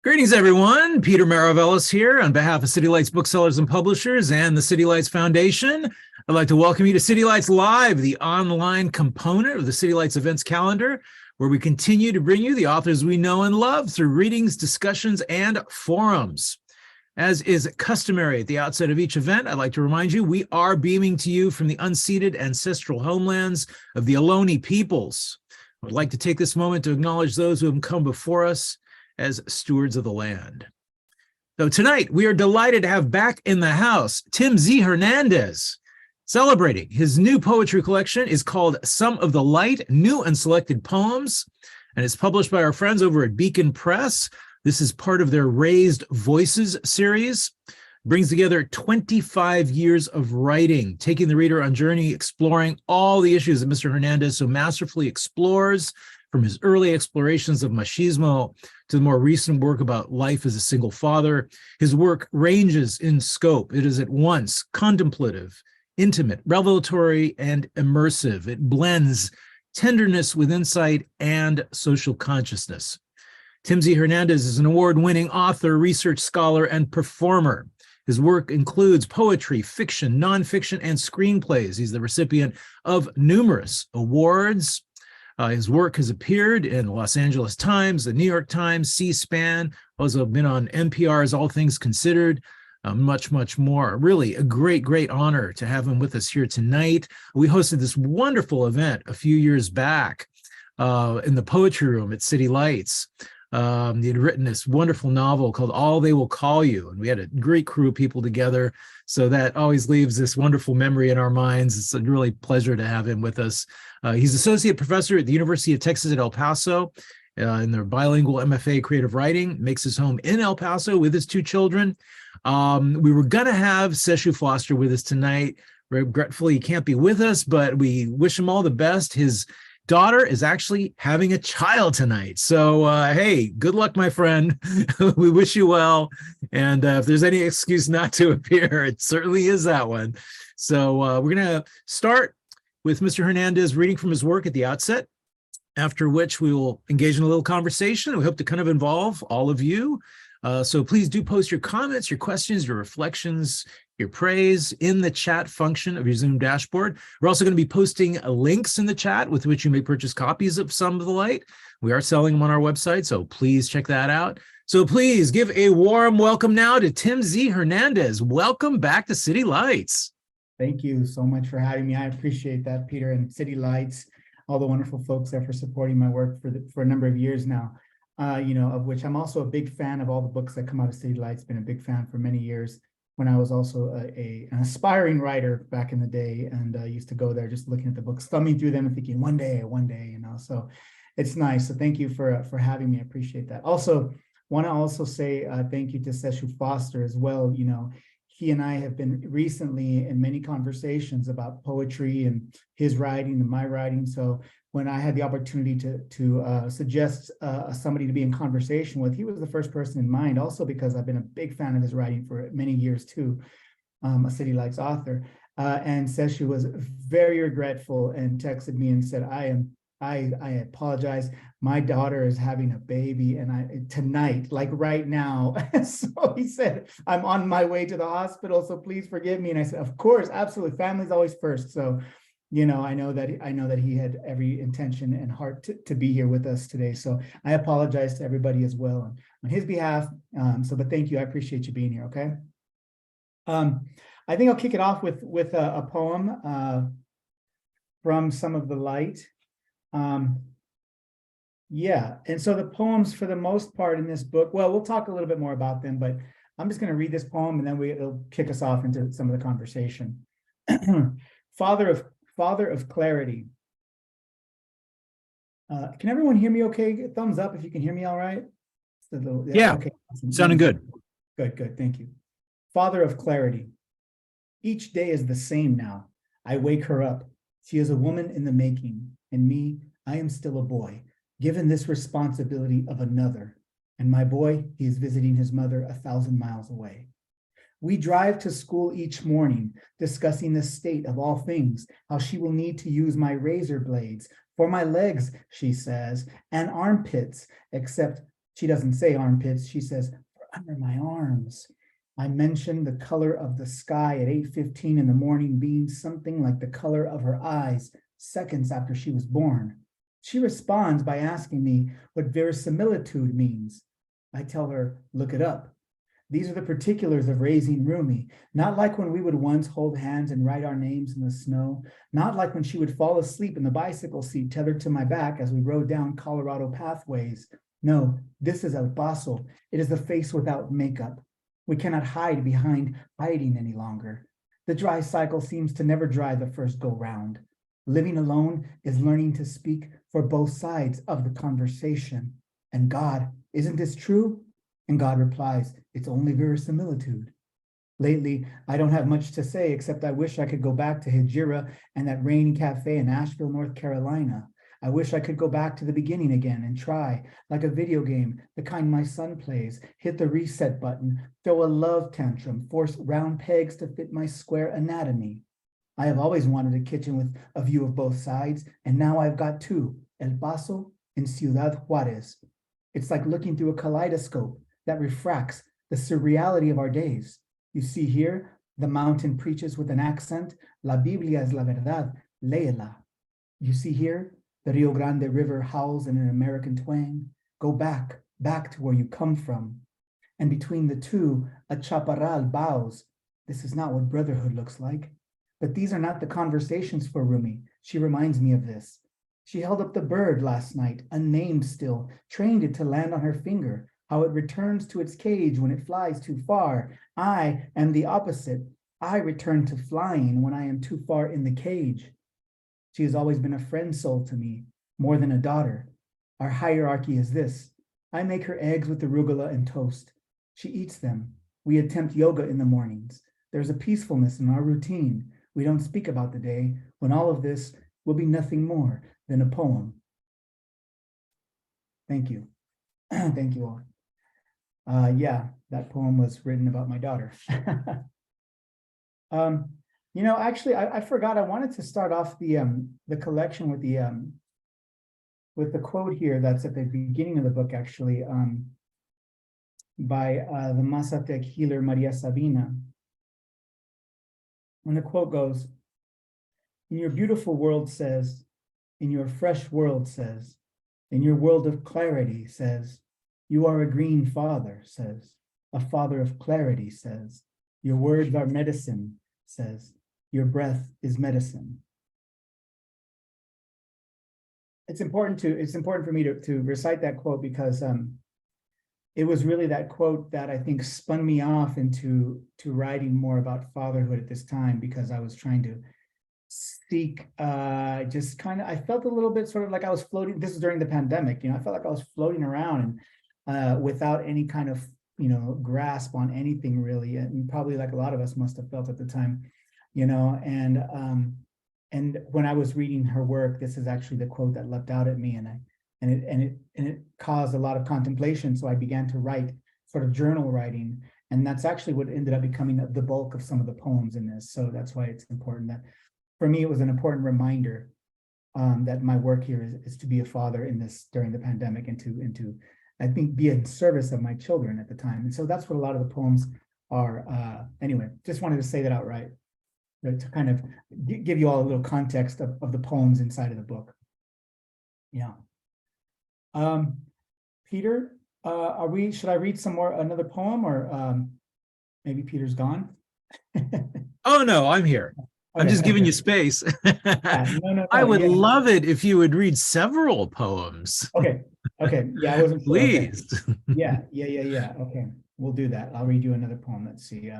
Greetings, everyone. Peter Maravellis here on behalf of City Lights Booksellers and Publishers and the City Lights Foundation. I'd like to welcome you to City Lights Live, the online component of the City Lights events calendar, where we continue to bring you the authors we know and love through readings, discussions, and forums. As is customary at the outset of each event, I'd like to remind you we are beaming to you from the unceded ancestral homelands of the Ohlone peoples. I would like to take this moment to acknowledge those who have come before us as stewards of the land. So tonight, we are delighted to have back in the house Tim Z. Hernandez. Celebrating his new poetry collection is called Some of the Light, New and Selected Poems, and it's published by our friends over at Beacon Press. This is part of their Raised Voices series. It brings together 25 years of writing, taking the reader on journey, exploring all the issues that Mr. Hernandez so masterfully explores, from his early explorations of machismo to the more recent work about life as a single father. His work ranges in scope. It is at once contemplative, intimate, revelatory, and immersive. It blends tenderness with insight and social consciousness. Tim Z. Hernandez is an award-winning author, research scholar, and performer. His work includes poetry, fiction, nonfiction, and screenplays. He's the recipient of numerous awards. His work has appeared in the Los Angeles Times, the New York Times, C-SPAN, also been on NPR's All Things Considered, much, much more. Really a great, great honor to have him with us here tonight. We hosted this wonderful event a few years back in the Poetry Room at City Lights. He had written this wonderful novel called All They Will Call You, and we had a great crew of people together. So that always leaves this wonderful memory in our minds. It's a really pleasure to have him with us. He's associate professor at the University of Texas at El Paso in their bilingual MFA creative writing, makes his home in El Paso with his two children. We were going to have Seshu Foster with us tonight. Regretfully, he can't be with us, but we wish him all the best. His daughter is actually having a child tonight. So, hey, good luck, my friend. We wish you well. And if there's any excuse not to appear, it certainly is that one. So we're going to start with Mr. Hernandez reading from his work at the outset, after which we will engage in a little conversation. We hope to kind of involve all of you. So please do post your comments, your questions, your reflections, your praise in the chat function of your Zoom dashboard. We're also going to be posting links in the chat with which you may purchase copies of Some of the Light. We are selling them on our website, so please check that out. So please give a warm welcome now to Tim Z. Hernandez. Welcome back to City Lights. Thank you so much for having me. I appreciate that, Peter, and City Lights, all the wonderful folks there for supporting my work for a number of years now, of which I'm also a big fan of all the books that come out of City Lights, been a big fan for many years when I was also an aspiring writer back in the day, and used to go there just looking at the books, thumbing through them and thinking one day, so it's nice. So thank you for having me. I appreciate that. Also, want to also say thank you to Seshu Foster as well. He and I have been recently in many conversations about poetry and his writing and my writing. So when I had the opportunity to suggest somebody to be in conversation with, he was the first person in mind, also because I've been a big fan of his writing for many years too, a City Lights author. And Seshu was very regretful and texted me and said, I apologize. My daughter is having a baby and tonight, like right now. So he said, I'm on my way to the hospital, so please forgive me. And I said, of course, absolutely. Family's always first. So, I know that he had every intention and heart to be here with us today. So I apologize to everybody as well on his behalf. But thank you. I appreciate you being here. Okay. I think I'll kick it off with a poem from Some of the Light. And so the poems, for the most part in this book, well, we'll talk a little bit more about them, but I'm just going to read this poem and then it'll kick us off into some of the conversation. Father of Clarity. Can everyone hear me okay? Thumbs up if you can hear me all right. Yeah, okay. Awesome. Sounding good. Good, thank you. Father of Clarity. Each day is the same now. I wake her up. She is a woman in the making, and me, I am still a boy, given this responsibility of another. And my boy, he is visiting his mother 1,000 miles away. We drive to school each morning, discussing the state of all things, how she will need to use my razor blades for my legs, she says, and armpits, except She doesn't say armpits. She says, under my arms. I mentioned the color of the sky at 8:15 in the morning being something like the color of her eyes seconds after she was born. She responds by asking me what verisimilitude means. I tell her, look it up. These are the particulars of raising Rumi, not like when we would once hold hands and write our names in the snow, not like when she would fall asleep in the bicycle seat tethered to my back as we rode down Colorado pathways. No, this is El Paso. It is the face without makeup. We cannot hide behind hiding any longer. The dry cycle seems to never dry the first go round. Living alone is learning to speak for both sides of the conversation. And God, isn't this true? And God replies, it's only verisimilitude. Lately, I don't have much to say, except I wish I could go back to Hijira and that rainy cafe in Asheville, North Carolina. I wish I could go back to the beginning again and try, like a video game, the kind my son plays, hit the reset button, throw a love tantrum, force round pegs to fit my square anatomy. I have always wanted a kitchen with a view of both sides, and now I've got two, El Paso and Ciudad Juarez. It's like looking through a kaleidoscope that refracts the surreality of our days. You see here, the mountain preaches with an accent, La Biblia es la verdad, léela. You see here, the Rio Grande River howls in an American twang. Go back, back to where you come from. And between the two, a chaparral bows. This is not what brotherhood looks like. But these are not the conversations for Rumi. She reminds me of this. She held up the bird last night, unnamed still, trained it to land on her finger, how it returns to its cage when it flies too far. I am the opposite. I return to flying when I am too far in the cage. She has always been a friend soul to me, more than a daughter. Our hierarchy is this. I make her eggs with arugula and toast. She eats them. We attempt yoga in the mornings. There's a peacefulness in our routine. We don't speak about the day when all of this will be nothing more than a poem. Thank you. Thank you all. Yeah, that poem was written about my daughter. You know, actually, I forgot. I wanted to start off the collection with the quote here that's at the beginning of the book, actually, by the Mazatec healer Maria Sabina. And the quote goes, in your beautiful world says, in your fresh world says, in your world of clarity says, you are a green father, says, a father of clarity says, your words are medicine, says, your breath is medicine. It's important for me to recite that quote because it was really that quote that I think spun me off into writing more about fatherhood at this time, because I was trying to seek just kind of, I felt a little bit sort of like I was floating. This is during the pandemic, you know, I felt like I was floating around and without any kind of, you know, grasp on anything really, and probably like a lot of us must have felt at the time, you know, and when I was reading her work, this is actually the quote that leapt out at me, and it caused a lot of contemplation. So I began to write sort of journal writing, and that's actually what ended up becoming the bulk of some of the poems in this. So that's why it's important that, for me, it was an important reminder that my work here is to be a father in this during the pandemic, and to I think be in service of my children at the time. And so that's what a lot of the poems are. Anyway, just wanted to say that outright, to kind of give you all a little context of the poems inside of the book. Yeah. Peter, should I read another poem, or maybe Peter's gone? Oh, no, I'm here. I'm Okay, just giving okay. you space. No, I would yeah. love it if you would read several poems. Okay, yeah, I wasn't sure. Okay. Please. Yeah. Okay, we'll do that. I'll read you another poem. Let's see.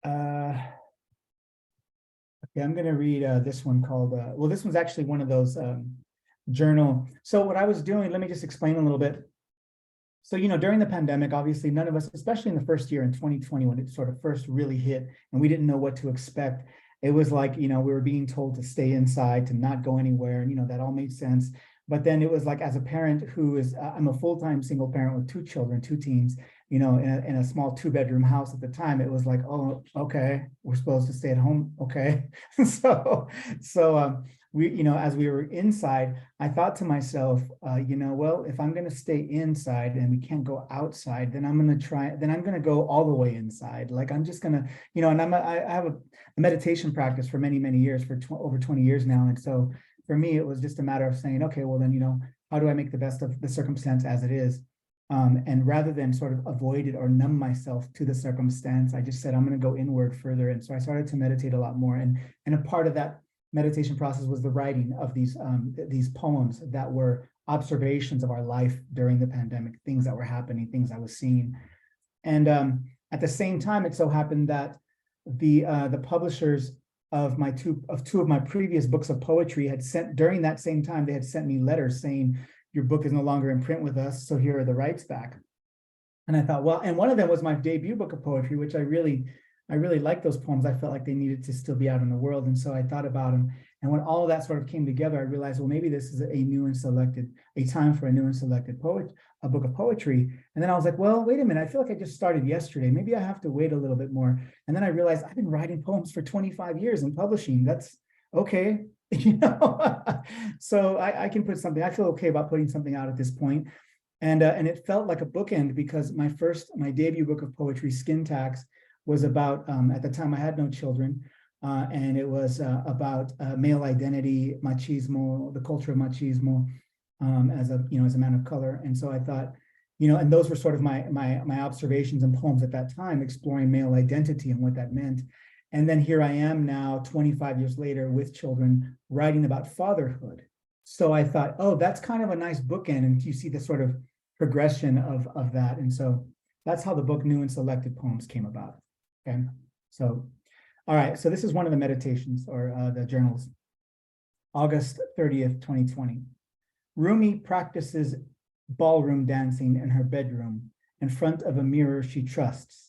Okay, I'm going to read this one called, well, this one's actually one of those journal. So what I was doing, let me just explain a little bit. So, you know, during the pandemic, obviously none of us, especially in the first year in 2020, when it sort of first really hit and we didn't know what to expect, it was like, you know, we were being told to stay inside, to not go anywhere. And, you know, that all made sense. But then it was like, as a parent who is, I'm a full-time single parent with two children, two teens. in a small 2-bedroom house at the time, it was like, oh, okay, we're supposed to stay at home. Okay. So as we were inside, I thought to myself, well, if I'm going to stay inside and we can't go outside, then I'm going to go all the way inside. Like, I'm just going to, and I have a meditation practice for many, many years, for over 20 years now. And so for me, it was just a matter of saying, okay, well then, how do I make the best of the circumstance as it is? And rather than sort of avoid it or numb myself to the circumstance, I just said, I'm going to go inward further. And so I started to meditate a lot more. And a part of that meditation process was the writing of these poems that were observations of our life during the pandemic, things that were happening, things I was seeing. And at the same time, it so happened that the publishers of two of my previous books of poetry had sent, during that same time, they had sent me letters saying, your book is no longer in print with us, so here are the rights back. And I thought, well, and one of them was my debut book of poetry, which I really liked those poems. I felt like they needed to still be out in the world. And so I thought about them. And when all of that sort of came together, I realized, well, maybe this is a time for a new and selected a book of poetry. And then I was like, well, wait a minute, I feel like I just started yesterday. Maybe I have to wait a little bit more. And then I realized I've been writing poems for 25 years and publishing. That's okay. So I can put something, I feel okay about putting something out at this point. And it felt like a bookend, because my debut book of poetry, Skin Tax, was about, at the time I had no children, and it was about male identity, machismo, the culture of machismo, as a man of color. And so I thought, and those were sort of my observations and poems at that time, exploring male identity and what that meant. And then here I am now, 25 years later, with children, writing about fatherhood. So I thought, oh, that's kind of a nice bookend. And you see the sort of progression of that. And so that's how the book New and Selected Poems came about. Okay. So, all right. So this is one of the meditations, or the journals. August 30th, 2020. Rumi practices ballroom dancing in her bedroom in front of a mirror she trusts.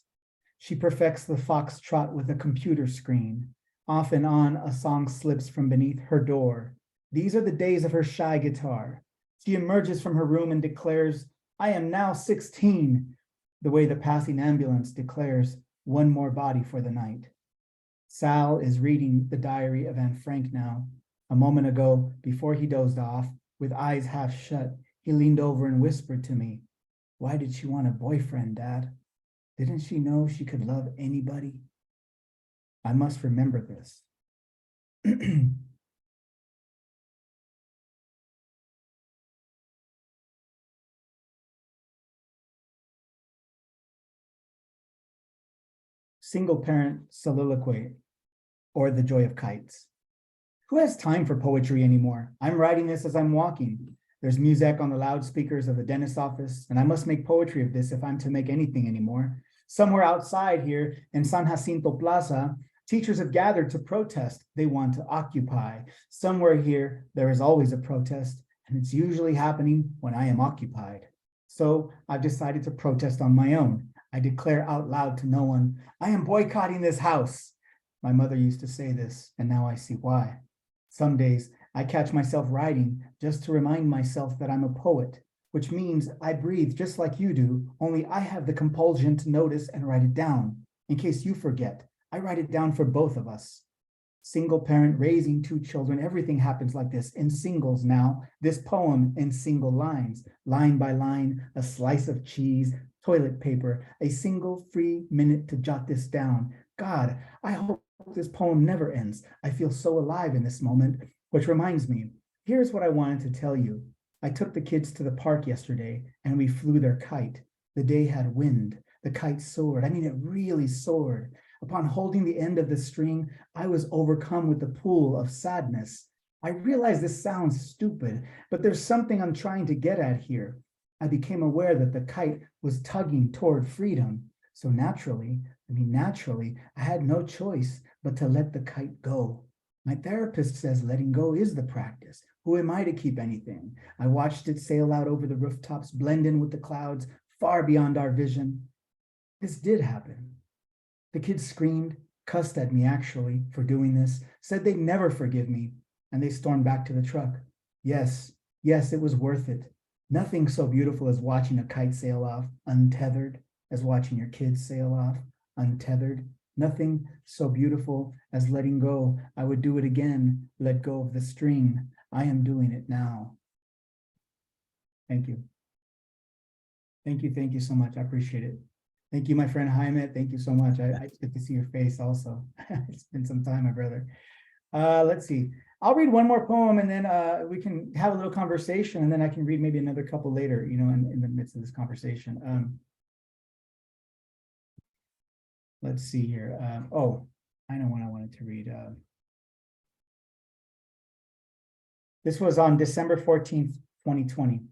She perfects the foxtrot with a computer screen. Off and on, a song slips from beneath her door. These are the days of her shy guitar. She emerges from her room and declares, I am now 16, the way the passing ambulance declares, one more body for the night. Sal is reading the diary of Anne Frank now. A moment ago, before he dozed off, with eyes half shut, he leaned over and whispered to me, why did she want a boyfriend, Dad? Didn't she know she could love anybody? I must remember this. Single parent soliloquy, or the joy of kites. Who has time for poetry anymore? I'm writing this as I'm walking. There's music on the loudspeakers of the dentist's office, and I must make poetry of this if I'm to make anything anymore. Somewhere outside here in San Jacinto Plaza, teachers have gathered to protest. They want to occupy. Somewhere here, there is always a protest, and it's usually happening when I am occupied. So I've decided to protest on my own. I declare out loud to no one, I am boycotting this house. My mother used to say this, and now I see why. Some days I catch myself writing just to remind myself that I'm a poet, which means I breathe just like you do, only I have the compulsion to notice and write it down. In case you forget, I write it down for both of us. Single parent raising 2 children, everything happens like this in singles now. This poem in single lines, line by line, a slice of cheese, toilet paper, a single free minute to jot this down. God, I hope this poem never ends. I feel so alive in this moment, which reminds me, here's what I wanted to tell you. I took the kids to the park yesterday and we flew their kite. The day had wind. The kite soared. I mean, it really soared. Upon holding the end of the string, I was overcome with the pool of sadness. I realize this sounds stupid, but there's something I'm trying to get at here. I became aware that the kite was tugging toward freedom. So naturally, I had no choice but to let the kite go. My therapist says letting go is the practice. Who am I to keep anything? I watched it sail out over the rooftops, blend in with the clouds, far beyond our vision. This did happen. The kids screamed, cussed at me actually for doing this, said they'd never forgive me, and they stormed back to the truck. Yes, it was worth it. Nothing so beautiful as watching a kite sail off, untethered. as watching your kids sail off, untethered. Nothing so beautiful as letting go. I would do it again, let go of the string. I am doing it now. Thank you. Thank you so much. I appreciate it. Thank you, my friend Jaime. Thank you so much. I get to see your face also. It's been some time, my brother. Let's see. I'll read one more poem and then we can have a little conversation, and then I can read maybe another couple later, in the midst of this conversation. Let's see here. Oh, I know what I wanted to read. This was on December 14th, 2020.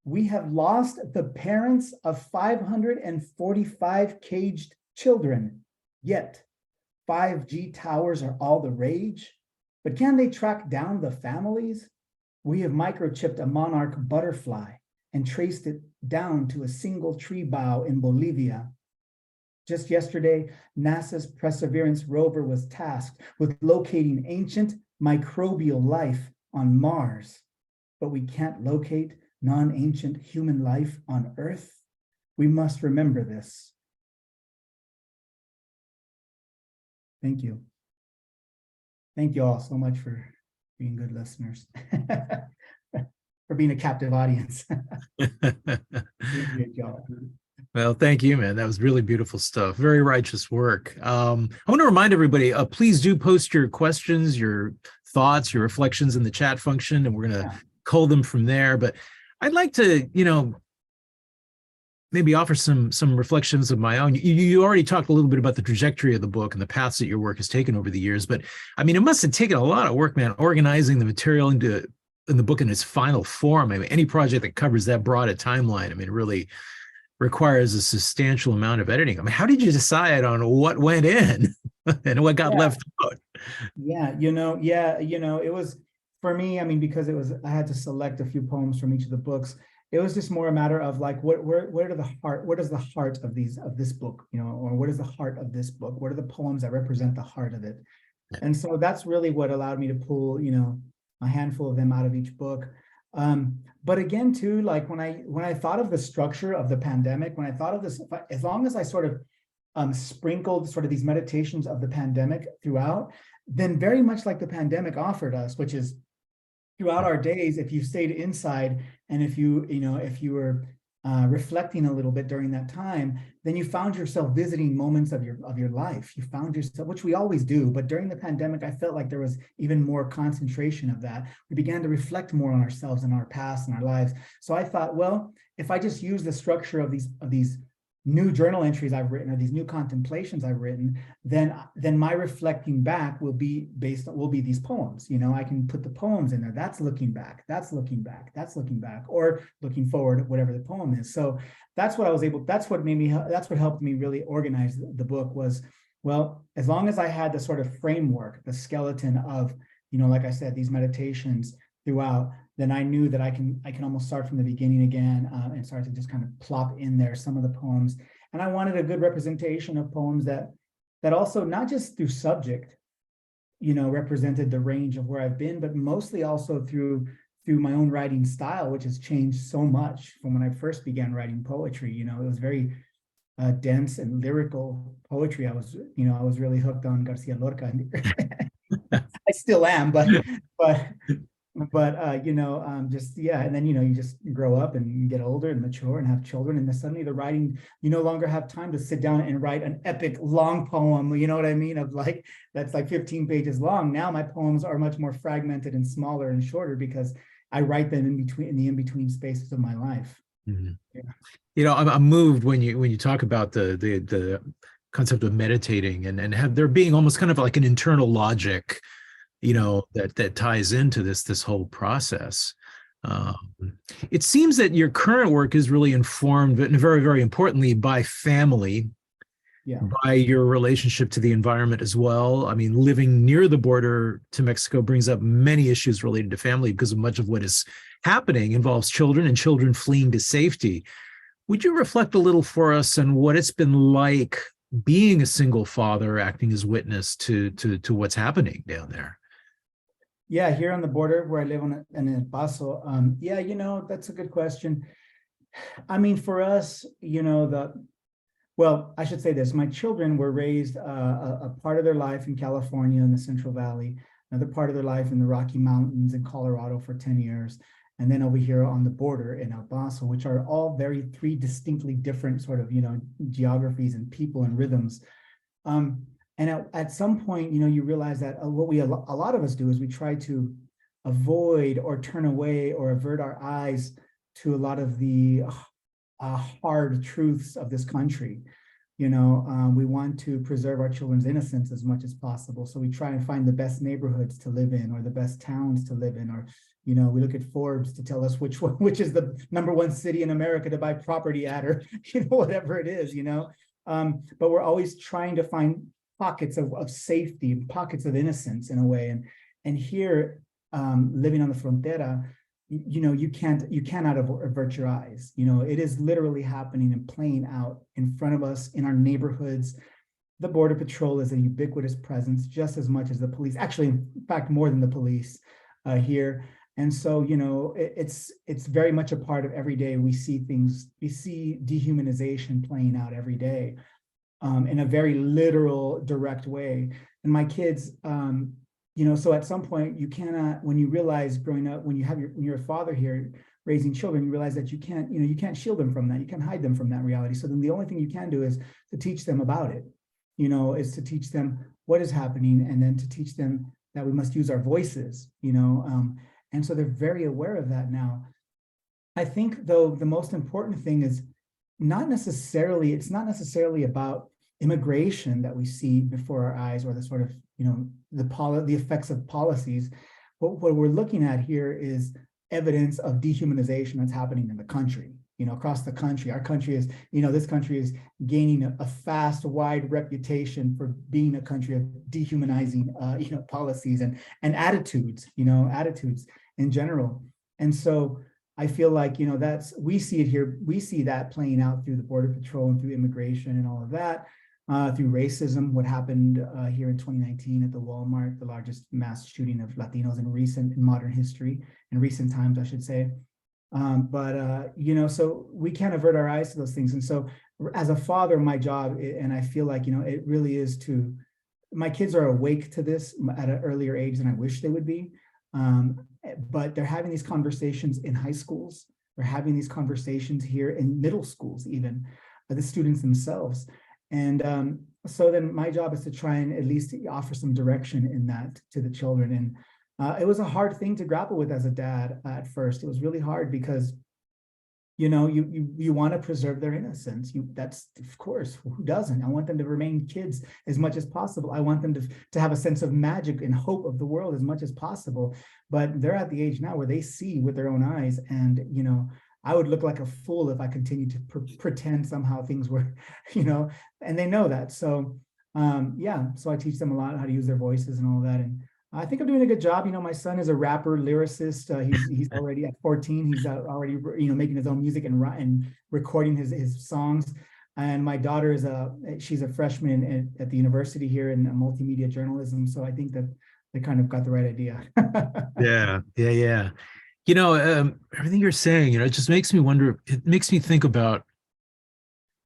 We have lost the parents of 545 caged children, yet 5G towers are all the rage. But can they track down the families? We have microchipped a monarch butterfly and traced it down to a single tree bough in Bolivia. Just yesterday, NASA's Perseverance rover was tasked with locating ancient microbial life on Mars, but we can't locate non-ancient human life on Earth. We must remember this. Thank you. Thank you all so much for being good listeners, for being a captive audience. Appreciate y'all. Well, thank you, man. That was really beautiful stuff. Very righteous work. I want to remind everybody, please do post your questions, your thoughts, your reflections in the chat function, and we're going to cull them from there. But I'd like to, maybe offer some reflections of my own. You already talked a little bit about the trajectory of the book and the paths that your work has taken over the years, but I mean, it must have taken a lot of work, man, organizing the material in the book in its final form. I mean, any project that covers that broad a timeline, I mean, it really requires a substantial amount of editing. I mean, how did you decide on what went in and what got left out? It was, for me, I mean, because I had to select a few poems from each of the books. It was just more a matter of like, what is the heart of this book, or what is the heart of this book? What are the poems that represent the heart of it? And so that's really what allowed me to pull, a handful of them out of each book. But again, too, like when I thought of the structure of the pandemic, when I thought of this, as long as I sort of sprinkled sort of these meditations of the pandemic throughout, then very much like the pandemic offered us, which is throughout our days, if you stayed inside and if you were reflecting a little bit during that time, then you found yourself visiting moments of your life. You found yourself, which we always do, but during the pandemic, I felt like there was even more concentration of that. We began to reflect more on ourselves and our past and our lives. So I thought, well, if I just use the structure of these new journal entries I've written, or these new contemplations I've written, then my reflecting back will be these poems. I can put the poems in there. That's looking back, that's looking back, that's looking back, or looking forward, whatever the poem is. So that's what helped me really organize the book was, well, as long as I had the sort of framework, the skeleton of, like I said, these meditations throughout, then I knew that I can almost start from the beginning again and start to just kind of plop in there some of the poems. And I wanted a good representation of poems that also, not just through subject, represented the range of where I've been, but mostly also through my own writing style, which has changed so much from when I first began writing poetry. It was very dense and lyrical poetry. I was really hooked on Garcia Lorca. I still am, but and then you just grow up and you get older and mature and have children, and then suddenly the writing, you no longer have time to sit down and write an epic long poem, you know what I mean, of like that's like 15 pages long. Now my poems are much more fragmented and smaller and shorter because I write them in the in-between spaces of my life. Mm-hmm. Yeah. I'm moved when you talk about the concept of meditating and have there being almost kind of like an internal logic that ties into this whole process. It seems that your current work is really informed, and very, very importantly, by family, by your relationship to the environment as well. I mean, living near the border to Mexico brings up many issues related to family because much of what is happening involves children and children fleeing to safety. Would you reflect a little for us on what it's been like being a single father, acting as witness to what's happening down there? Yeah, here on the border where I live in El Paso. That's a good question. I mean, for us, well, I should say this. My children were raised a part of their life in California in the Central Valley, another part of their life in the Rocky Mountains in Colorado for 10 years, and then over here on the border in El Paso, which are all three distinctly different sort of, geographies and people and rhythms. And at some point, you realize that what a lot of us do is we try to avoid or turn away or avert our eyes to a lot of the hard truths of this country. We want to preserve our children's innocence as much as possible. So we try and find the best neighborhoods to live in or the best towns to live in, or, we look at Forbes to tell us which is the #1 city in America to buy property at, or, whatever it is, but we're always trying to find pockets of safety, pockets of innocence in a way. And here, living on the frontera, you cannot avert your eyes. It is literally happening and playing out in front of us in our neighborhoods. The Border Patrol is a ubiquitous presence, just as much as the police, actually, in fact, more than the police here. And so, it's very much a part of every day. We see dehumanization playing out every day in a very literal, direct way. And my kids, so at some point you cannot, when you realize growing up, when you're a father here raising children, you realize that you can't shield them from that. You can't hide them from that reality. So then the only thing you can do is to teach them about it, is to teach them what is happening, and then to teach them that we must use our voices, and so they're very aware of that now. I think, though, the most important thing is it's not necessarily about immigration that we see before our eyes, or the sort of, the effects of policies. What we're looking at here is evidence of dehumanization that's happening in the country, across the country. Our country is, this country is gaining a fast, wide reputation for being a country of dehumanizing, policies and attitudes, attitudes in general. And so I feel like, we see it here. We see that playing out through the Border Patrol and through immigration and all of that, through racism, what happened here in 2019 at the Walmart, the largest mass shooting of Latinos in modern history, in recent times, I should say. So we can't avert our eyes to those things. And so as a father, my job, and I feel like, it really is my kids are awake to this at an earlier age than I wish they would be. But they're having these conversations in high schools. They're having these conversations here in middle schools, even the students themselves. And so then my job is to try and at least offer some direction in that to the children. And it was a hard thing to grapple with as a dad at first. It was really hard because, you want to preserve their innocence. That's, of course, who doesn't? I want them to remain kids as much as possible. I want them to have a sense of magic and hope of the world as much as possible. But they're at the age now where they see with their own eyes. And, I would look like a fool if I continued to pretend somehow things were, and they know that. So, so I teach them a lot how to use their voices and all that. And I think I'm doing a good job. My son is a rapper, lyricist. He's already at 14. He's already, making his own music and recording his songs. And my daughter she's a freshman at the university here in multimedia journalism. So I think that they kind of got the right idea. Yeah. Everything you're saying, it just makes me wonder. It makes me think about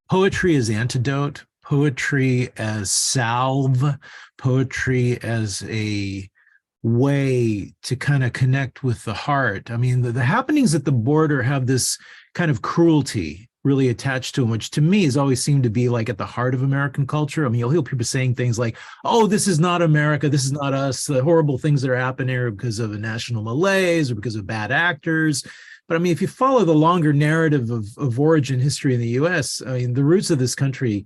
poetry as antidote, poetry as salve, poetry as a way to kind of connect with the heart. I mean, the happenings at the border have this kind of cruelty really attached to them, which to me has always seemed to be like at the heart of American culture. I mean, you'll hear people saying things like, oh, this is not America, this is not us, the horrible things that are happening here because of a national malaise or because of bad actors. But I mean, if you follow the longer narrative of origin history in the US, I mean, the roots of this country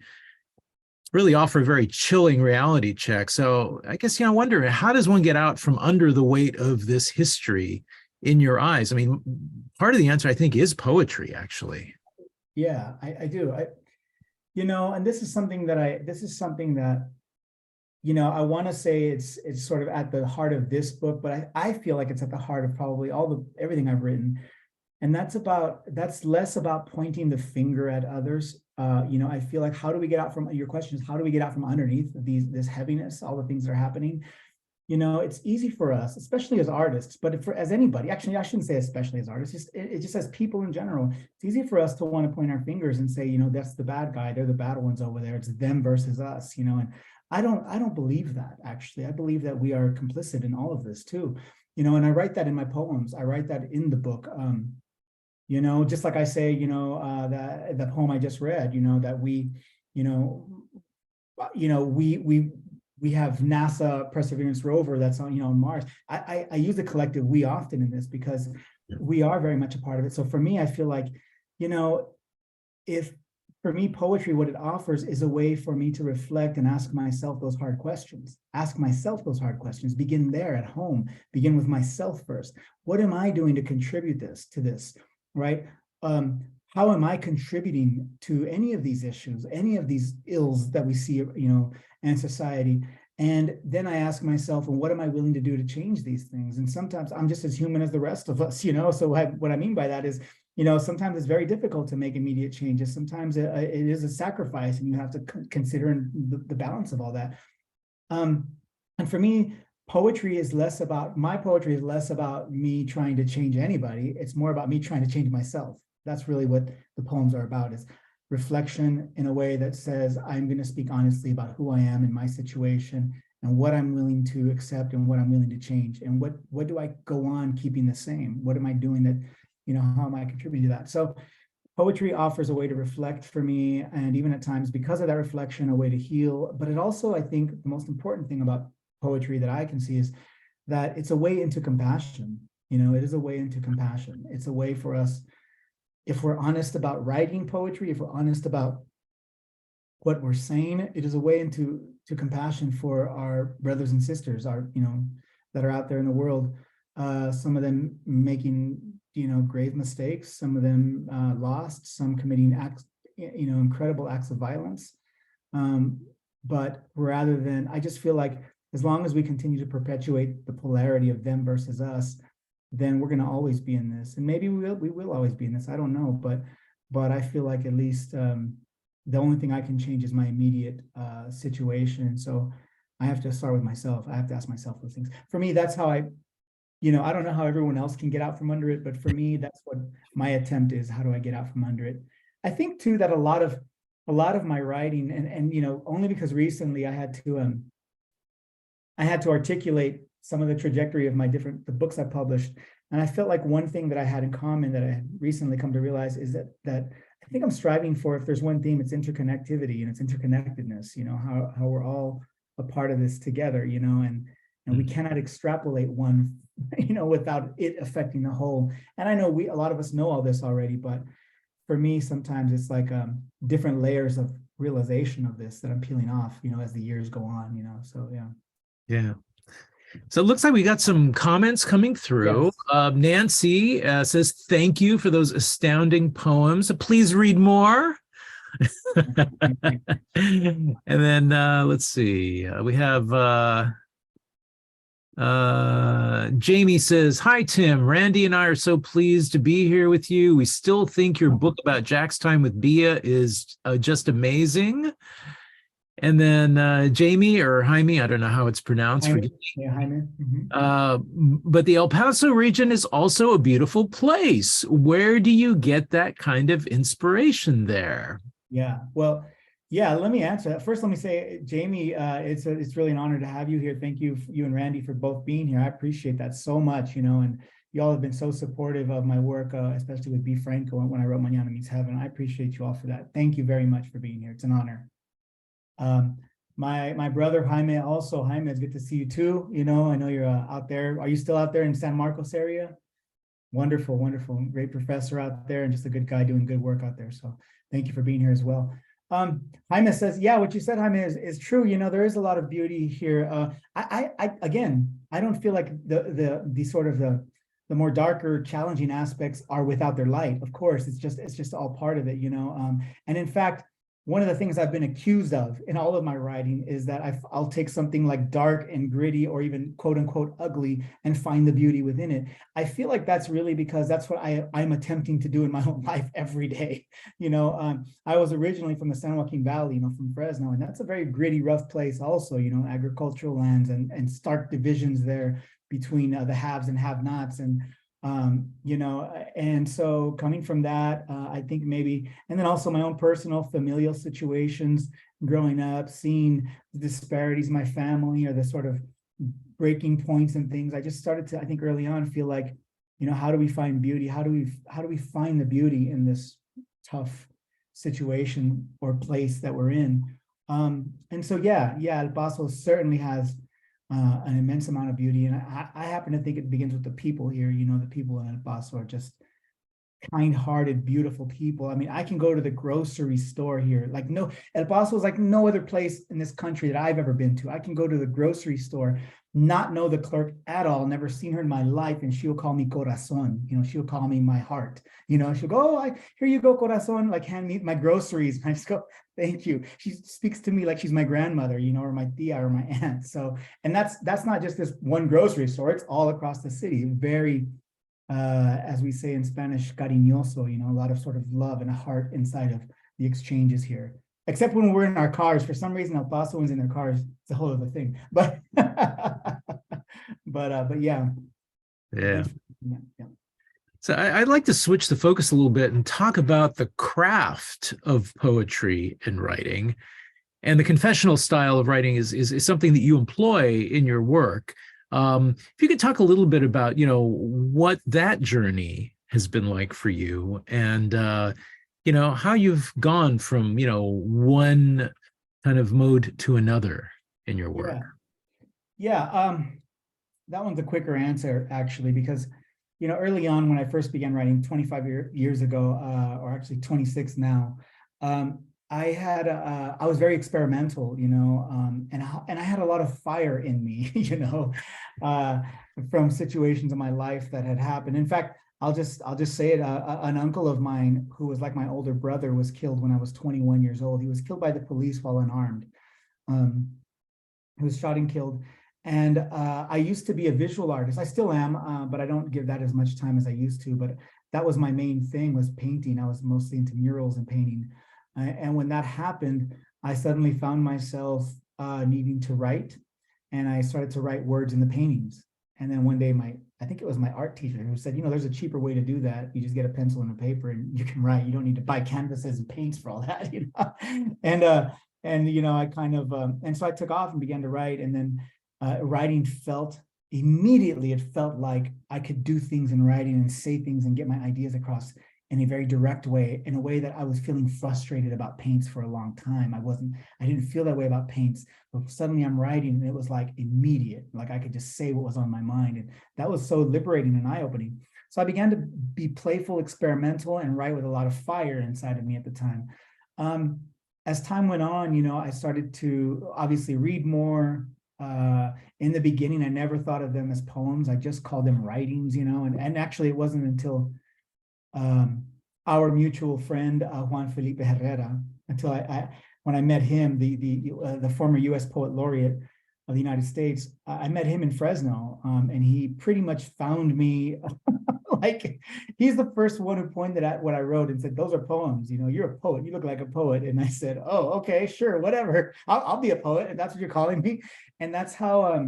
really offer a very chilling reality check. So I guess, I wonder, how does one get out from under the weight of this history in your eyes? I mean, part of the answer, I think, is poetry, actually. Yeah, I do. And this is something that I want to say it's sort of at the heart of this book, but I feel like it's at the heart of probably everything I've written. And that's less about pointing the finger at others. I feel like, how do we get out from, your question is, how do we get out from underneath this heaviness, all the things that are happening? it's easy for us, especially as artists, but as anybody, actually, I shouldn't say especially as artists, just as people in general, it's easy for us to want to point our fingers and say, that's the bad guy. They're the bad ones over there. It's them versus us, and I don't believe that, actually. I believe that we are complicit in all of this too, and I write that in my poems. I write that in the book. Just like I say, that the poem I just read, that we have NASA Perseverance rover that's on Mars. I use the collective we often in this because we are very much a part of it. So for me, I feel like, if for me, poetry, what it offers is a way for me to reflect and ask myself those hard questions. Begin there at home, begin with myself first. What am I doing to contribute to this, right? How am I contributing to any of these issues, any of these ills that we see, in society? And then I ask myself, and what am I willing to do to change these things? And sometimes I'm just as human as the rest of us, So what I mean by that is, sometimes it's very difficult to make immediate changes. Sometimes it is a sacrifice, and you have to consider the balance of all that. And for me, my poetry is less about me trying to change anybody. It's more about me trying to change myself. That's really what the poems are about, is reflection in a way that says, I'm going to speak honestly about who I am in my situation and what I'm willing to accept and what I'm willing to change. And what do I go on keeping the same? What am I doing that, how am I contributing to that? So poetry offers a way to reflect for me, and even at times, because of that reflection, a way to heal. But it also, I think, the most important thing about poetry that I can see is that it's a way into compassion. It is a way into compassion. It's a way for us, if we're honest about writing poetry, if we're honest about what we're saying, it is a way into compassion for our brothers and sisters, that are out there in the world. Some of them making, grave mistakes, some of them lost, some committing acts, incredible acts of violence. But rather than, I just feel like as long as we continue to perpetuate the polarity of them versus us, then we're going to always be in this. And maybe we will always be in this. I don't know, but I feel like at least the only thing I can change is my immediate situation. So I have to start with myself. I have to ask myself those things. For me, that's how I don't know how everyone else can get out from under it, but for me, that's what my attempt is. How do I get out from under it? I think too that a lot of my writing, and only because recently I had to articulate some of the trajectory of the books I published. And I felt like one thing that I had in common that I had recently come to realize is that I think I'm striving for, if there's one theme, it's interconnectivity and it's interconnectedness, how we're all a part of this together, and we cannot extrapolate one, without it affecting the whole. And I know a lot of us know all this already, but for me, sometimes it's like different layers of realization of this that I'm peeling off, as the years go on, so yeah. Yeah. So it looks like we got some comments coming through. Yes. Nancy says, thank you for those astounding poems. Please read more. And then let's see. We have Jamie says, hi, Tim. Randy and I are so pleased to be here with you. We still think your book about Jack's time with Bia is just amazing. And then Jamie or Jaime, I don't know how it's pronounced. Jaime. Yeah, Jaime. But the El Paso region is also a beautiful place. Where do you get that kind of inspiration there? Yeah, well, yeah, let me answer that. First, let me say, Jamie, it's really an honor to have you here. Thank you, you and Randy, for both being here. I appreciate that so much, and y'all have been so supportive of my work, especially with B. Franco when I wrote Mañana Meets Heaven. I appreciate you all for that. Thank you very much for being here. It's an honor. My brother Jaime, also Jaime, it's good to see you too. I know you're out there. Are you still out there in San Marcos area? Wonderful, wonderful, great professor out there, and just a good guy doing good work out there. So thank you for being here as well. Jaime says, yeah, what you said, Jaime, is true. There is a lot of beauty here. Again, I don't feel like the sort of the more darker, challenging aspects are without their light. Of course, it's just all part of it, and in fact, one of the things I've been accused of in all of my writing is that I'll take something like dark and gritty or even quote unquote ugly and find the beauty within it. I feel like that's really because that's what I'm attempting to do in my own life every day. I was originally from the San Joaquin Valley, from Fresno, and that's a very gritty, rough place also, agricultural lands and stark divisions there between the haves and have-nots. And so coming from that, I think maybe, and then also my own personal familial situations growing up, seeing the disparities in my family or the sort of breaking points and things, I just started to, I think early on, feel like, how do we find beauty? How do we find the beauty in this tough situation or place that we're in? And so, El Paso certainly has an immense amount of beauty. And I happen to think it begins with the people here. The people in El Paso are just kind-hearted, beautiful people. I mean, I can go to the grocery store here. El Paso is like no other place in this country that I've ever been to. I can go to the grocery store, not know the clerk at all, never seen her in my life, and she'll call me corazon. She'll call me my heart. She'll go, oh, here you go, corazon, hand me my groceries. And I just go, thank you. She speaks to me like she's my grandmother, or my tia or my aunt. So, and that's not just this one grocery store, it's all across the city. Very, as we say in Spanish, cariñoso, a lot of sort of love and a heart inside of the exchanges here. Except when we're in our cars. For some reason, El Pasoans in their cars, it's a whole other thing. But but yeah. Yeah. Yeah. So I'd like to switch the focus a little bit and talk about the craft of poetry and writing. And the confessional style of writing is something that you employ in your work. If you could talk a little bit about, what that journey has been like for you, and how you've gone from, one kind of mode to another in your work. Yeah. That one's a quicker answer, actually, because early on when I first began writing 25 years ago, or actually 26 now, I was very experimental, and I had a lot of fire in me, from situations in my life that had happened. In fact, I'll just say it. An uncle of mine who was like my older brother was killed when I was 21 years old. He was killed by the police while unarmed. He was shot and killed. And I used to be a visual artist. I still am, but I don't give that as much time as I used to. But that was my main thing, was painting. I was mostly into murals and painting. And when that happened, I suddenly found myself needing to write. And I started to write words in the paintings. And then one day, I think it was my art teacher who said, there's a cheaper way to do that. You just get a pencil and a paper and you can write. You don't need to buy canvases and paints for all that, And I kind of, and so I took off and began to write. And then writing immediately, it felt like I could do things in writing and say things and get my ideas across in a very direct way, in a way that I was feeling frustrated about paints for a long time. I didn't feel that way about paints, but suddenly I'm writing and it was like immediate, like I could just say what was on my mind. And that was so liberating and eye-opening. So I began to be playful, experimental, and write with a lot of fire inside of me at the time. As time went on, I started to obviously read more. In the beginning, I never thought of them as poems. I just called them writings, and actually it wasn't until our mutual friend, Juan Felipe Herrera, until when I met him, the former U.S. Poet Laureate of the United States, I met him in Fresno, and he pretty much found me. Like, he's the first one who pointed at what I wrote and said, those are poems, you're a poet, you look like a poet. And I said, oh, okay, sure, whatever, I'll be a poet, and that's what you're calling me. And that's how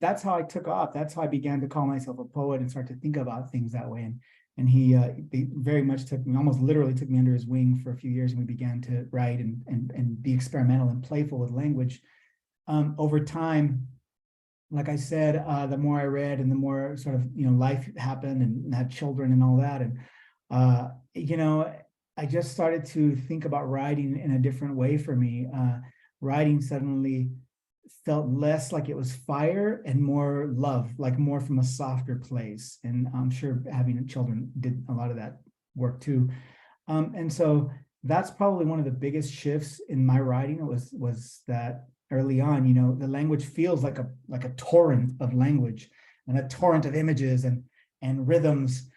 I took off. That's how I began to call myself a poet and start to think about things that way. And he very much almost literally took me under his wing for a few years, and we began to write and be experimental and playful with language. Over time, like I said, the more I read and the more sort of, life happened and had children and all that. And, I just started to think about writing in a different way for me. Writing suddenly felt less like it was fire and more love, like more from a softer place. And I'm sure having children did a lot of that work too. And so that's probably one of the biggest shifts in my writing was that early on, the language feels like a torrent of language and a torrent of images and rhythms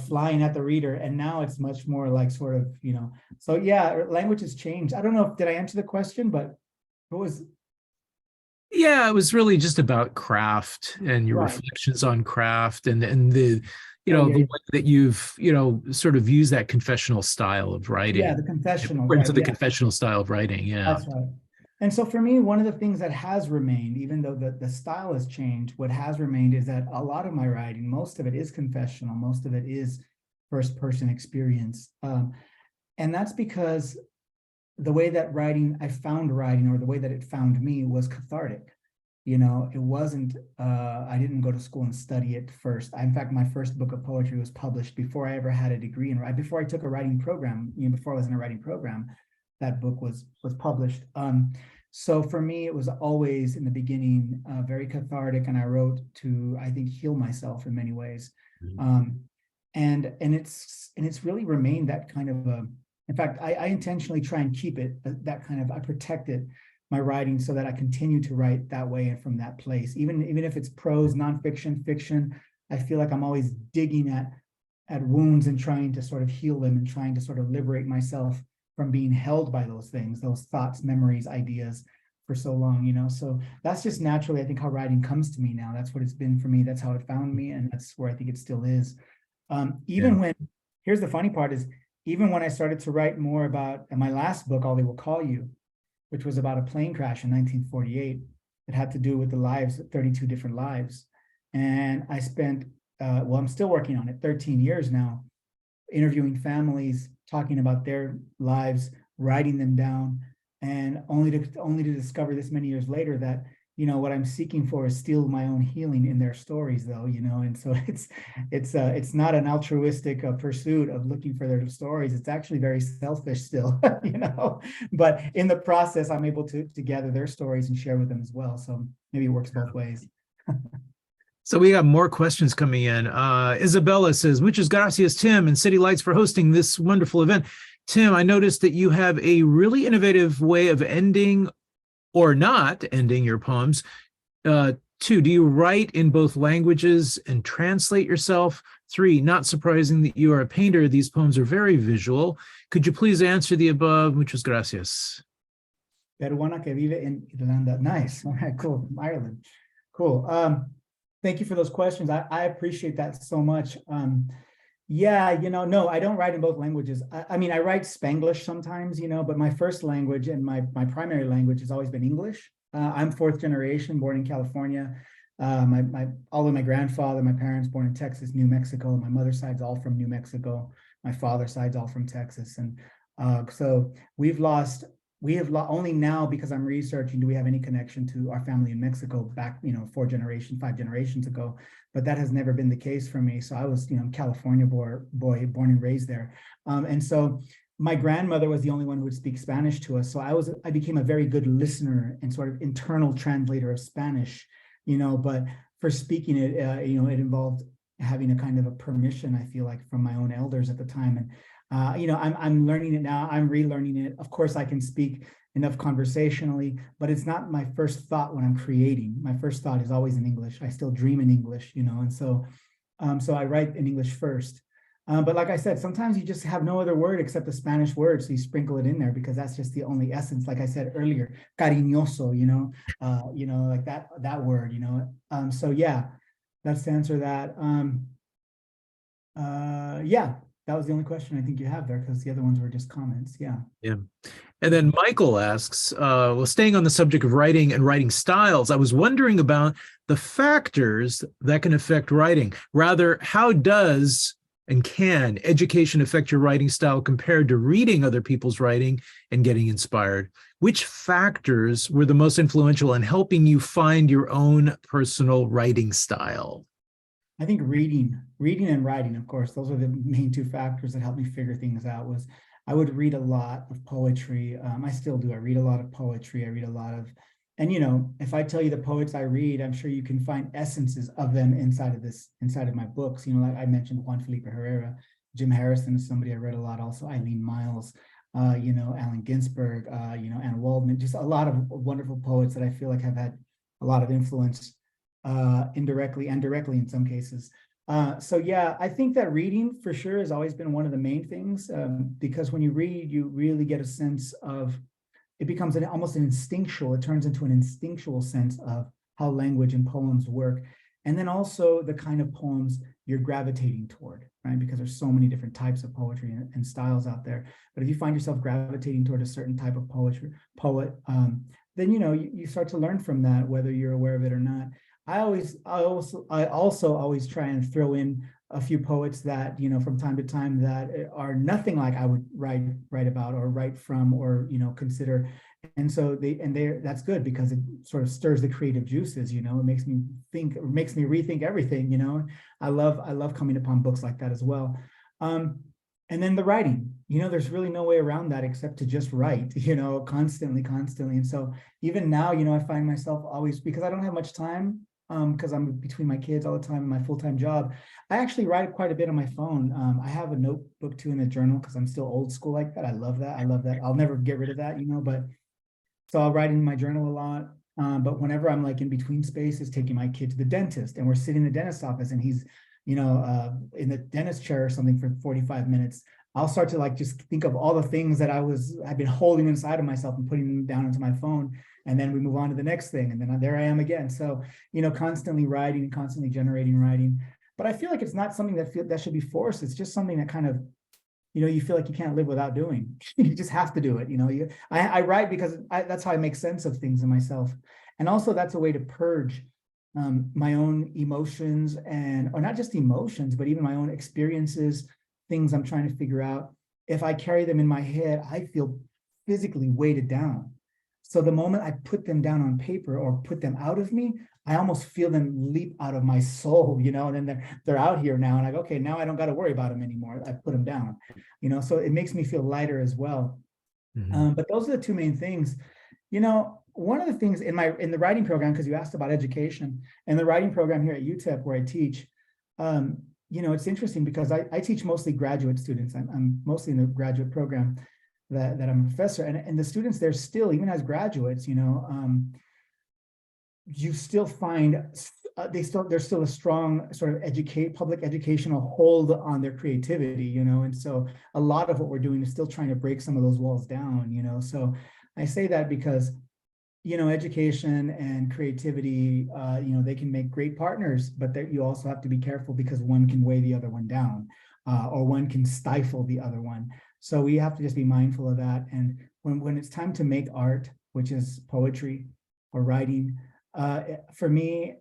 flying at the reader. And now it's much more like sort of, so yeah, language has changed. I don't know if, did I answer the question, but what was, Yeah, it was really just about craft and your right. reflections on craft and the Oh, the yeah, way that you've sort of used that confessional style of yeah, writing, the confessional, into right? the Yeah, confessional style of writing. Yeah. that's right. And so for me, one of the things that has remained, even though the style has changed, what has remained is that a lot of my writing, most of it is confessional, most of it is first person experience. And that's because the way that I found writing, or the way that it found me, was cathartic. It wasn't, I didn't go to school and study it first. In fact, my first book of poetry was published before I ever had a degree in writing, before I took a writing program, before I was in a writing program, that book was published. So for me, it was always in the beginning very cathartic, and I wrote to, I think, heal myself in many ways. And it's really remained that kind of a, in fact, I intentionally try and keep it that kind of, I protect it, my writing, so that I continue to write that way and from that place. Even if it's prose, nonfiction, fiction, I feel like I'm always digging at wounds and trying to sort of heal them, and trying to sort of liberate myself from being held by those things, those thoughts, memories, ideas for so long. So that's just naturally, I think, how writing comes to me now. That's what it's been for me. That's how it found me, and that's where I think it still is. Yeah. Here's the funny part is, even when I started to write more about, my last book, All They Will Call You, which was about a plane crash in 1948, it had to do with the lives, 32 different lives. And I spent, I'm still working on it, 13 years now, interviewing families, talking about their lives, writing them down, and only to discover this many years later that what I'm seeking for is still my own healing in their stories, though. And so it's not an altruistic pursuit of looking for their stories. It's actually very selfish still, but in the process, I'm able to gather their stories and share with them as well. So maybe it works both ways. So we have more questions coming in. Isabella says, muchas gracias, Tim and City Lights, for hosting this wonderful event. Tim, I noticed that you have a really innovative way of ending or not ending your poems. 2, do you write in both languages and translate yourself? 3, not surprising that you are a painter. These poems are very visual. Could you please answer the above? Muchas gracias. Peruana que vive en Irlanda. Nice. All right, cool. Ireland. Cool. Thank you for those questions. I appreciate that so much. Yeah, no, I don't write in both languages. I mean, I write Spanglish sometimes, but my first language and my primary language has always been English. I'm 4th generation, born in California. Although my grandfather, my parents born in Texas, New Mexico. My mother's side's all from New Mexico. My father's side's all from Texas. And so we have only now, because I'm researching, do we have any connection to our family in Mexico back, 5 generations ago. But that has never been the case for me. So I was, California boy, born and raised there. And so my grandmother was the only one who would speak Spanish to us. So I became a very good listener and sort of internal translator of Spanish, but for speaking it, it involved having a kind of a permission, I feel like, from my own elders at the time. And I'm learning it now. I'm relearning it. Of course, I can speak enough conversationally, but it's not my first thought when I'm creating. My first thought is always in English. I still dream in English, and so I write in English first. But like I said, sometimes you just have no other word except a Spanish word, so you sprinkle it in there because that's just the only essence. Like I said earlier, cariñoso, like that word, So yeah, that's to answer that. Yeah, that was the only question I think you have there, because the other ones were just comments. Yeah. Yeah. And then Michael asks, well, staying on the subject of writing and writing styles, I was wondering about the factors that can affect writing. Rather, how does and can education affect your writing style compared to reading other people's writing and getting inspired? Which factors were the most influential in helping you find your own personal writing style? I think reading and writing, of course, those are the main 2 factors that helped me figure things out. Was I would read a lot of poetry. I still do. I read a lot of poetry. I read a lot of, and if I tell you the poets I read, I'm sure you can find essences of them inside of my books. Like I mentioned, Juan Felipe Herrera, Jim Harrison is somebody I read a lot. Also, Eileen Miles, Allen Ginsberg, Anne Waldman, just a lot of wonderful poets that I feel like have had a lot of influence, indirectly and directly in some cases, So yeah, I think that reading for sure has always been one of the main things, because when you read, you really get a sense of, it becomes almost an instinctual, it turns into an instinctual sense of how language and poems work. And then also the kind of poems you're gravitating toward, right? Because there's so many different types of poetry and styles out there. But if you find yourself gravitating toward a certain type of then you start to learn from that, whether you're aware of it or not. I also always try and throw in a few poets that, from time to time, that are nothing like I would write about or write from or, consider. And so that's good because it sort of stirs the creative juices, it makes me think, or makes me rethink everything, I love coming upon books like that as well. And then the writing, there's really no way around that except to just write, constantly. And so even now, I find myself always, because I don't have much time, because I'm between my kids all the time and my full-time job, I actually write quite a bit on my phone. I have a notebook too in a journal because I'm still old school like that. I love that. I'll never get rid of that, but so I'll write in my journal a lot. But whenever I'm like in between spaces, taking my kid to the dentist and we're sitting in the dentist's office and he's, in the dentist chair or something for 45 minutes, I'll start to like just think of all the things that I've been holding inside of myself and putting them down into my phone. And then we move on to the next thing. And then there I am again. So, constantly writing, constantly generating writing. But I feel like it's not something that should be forced. It's just something that kind of, you feel like you can't live without doing. You just have to do it. I write because that's how I make sense of things in myself. And also that's a way to purge my own emotions or not just emotions, but even my own experiences, things I'm trying to figure out. If I carry them in my head, I feel physically weighted down. So the moment I put them down on paper or put them out of me, I almost feel them leap out of my soul, and then they're out here now. And I go, okay, now I don't got to worry about them anymore. I put them down, so it makes me feel lighter as well. Mm-hmm. But those are the two main things. One of the things in the writing program, because you asked about education, and the writing program here at UTEP where I teach, it's interesting because I teach mostly graduate students. I'm mostly in the graduate program that I'm a professor, and the students there still, even as graduates, you still find there's still a strong sort of public educational hold on their creativity, and so a lot of what we're doing is still trying to break some of those walls down, so I say that because education and creativity, they can make great partners, but you also have to be careful because one can weigh the other one down, or one can stifle the other one. So we have to just be mindful of that. And when it's time to make art, which is poetry or writing, for me,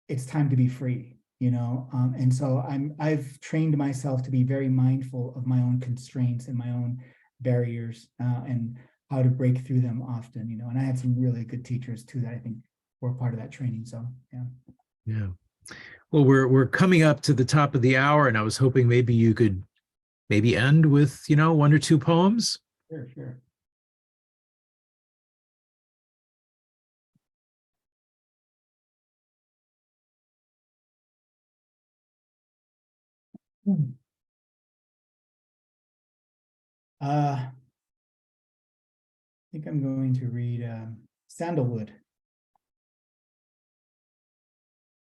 it's time to be free, and so I've trained myself to be very mindful of my own constraints and my own barriers, and how to break through them often, and I had some really good teachers too that I think were part of that training. So Yeah. Well, we're coming up to the top of the hour, and I was hoping maybe you could end with, one or two poems. Sure. I think I'm going to read Sandalwood.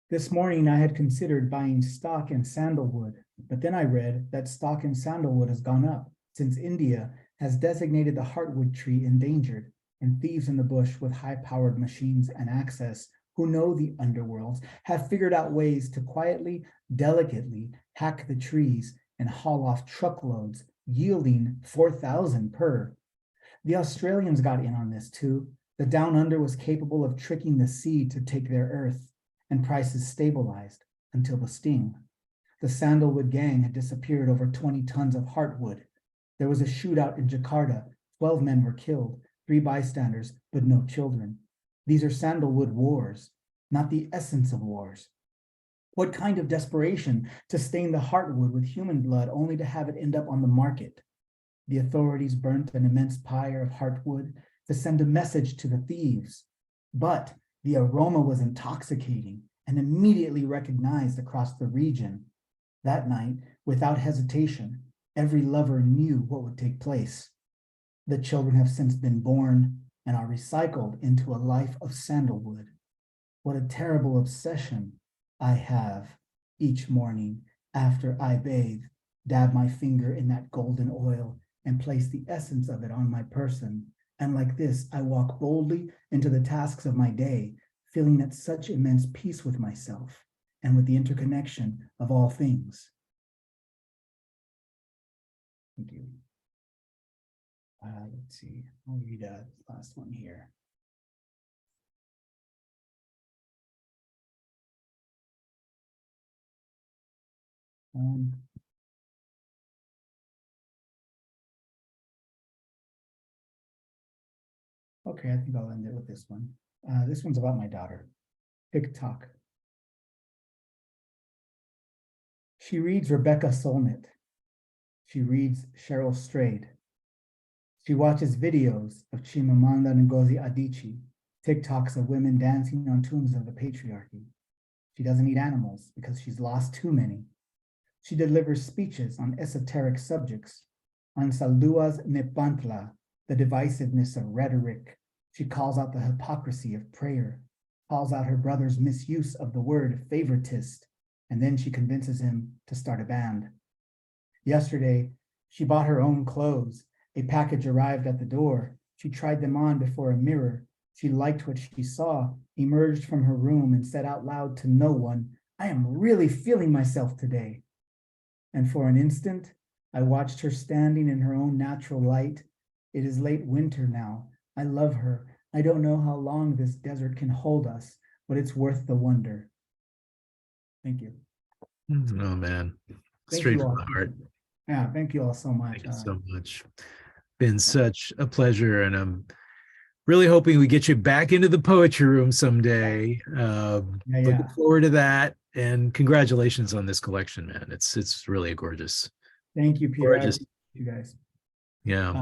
This morning I had considered buying stock in sandalwood, but then I read that stock in sandalwood has gone up since India has designated the heartwood tree endangered, and thieves in the bush with high-powered machines and access who know the underworlds have figured out ways to quietly, delicately hack the trees and haul off truckloads, yielding 4,000 per. The Australians got in on this too. The Down Under was capable of tricking the sea to take their earth, and prices stabilized until the sting. The Sandalwood gang had disappeared over 20 tons of heartwood. There was a shootout in Jakarta. 12 men were killed, 3 bystanders, but no children. These are Sandalwood wars, not the essence of wars. What kind of desperation to stain the heartwood with human blood only to have it end up on the market? The authorities burnt an immense pyre of heartwood to send a message to the thieves. But the aroma was intoxicating and immediately recognized across the region. That night, without hesitation, every lover knew what would take place. The children have since been born and are recycled into a life of sandalwood. What a terrible obsession I have Each morning after I bathe, dab my finger in that golden oil and place the essence of it on my person. And like this, I walk boldly into the tasks of my day, feeling at such immense peace with myself and with the interconnection of all things. Thank you. Let's see, I'll read the last one here. Okay, I think I'll end it with this one. This one's about my daughter. TikTok. She reads Rebecca Solnit. She reads Cheryl Strayed. She watches videos of Chimamanda Ngozi Adichie, TikToks of women dancing on tombs of the patriarchy. She doesn't eat animals because she's lost too many. She delivers speeches on esoteric subjects, on Saldua's Nepantla, the divisiveness of rhetoric. She calls out the hypocrisy of prayer, calls out her brother's misuse of the word favoritist, and then she convinces him to start a band. Yesterday, she bought her own clothes. A package arrived at the door. She tried them on before a mirror. She liked what she saw, emerged from her room and said out loud to no one, "I am really feeling myself today." And for an instant, I watched her standing in her own natural light. It is late winter now. I love her. I don't know how long this desert can hold us, but it's worth the wonder. Thank you. Oh, man. Thank Straight you from all. the heart. Yeah, thank you all so much. Thank you so much. Been such a pleasure, and I'm really hoping we get you back into the poetry room someday. Looking forward to that, and congratulations on this collection, man. It's really gorgeous. Thank you, Peter. I appreciate you guys. Yeah.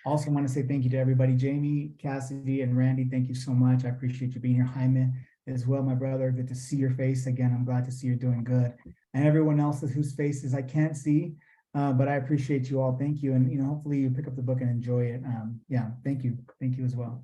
Also want to say thank you to everybody. Jamie, Cassidy, and Randy, thank you so much. I appreciate you being here. Jaime as well, my brother. Good to see your face again. I'm glad to see you're doing good. And everyone else whose faces I can't see, but I appreciate you all. Thank you. And hopefully you pick up the book and enjoy it. Yeah, thank you. Thank you as well.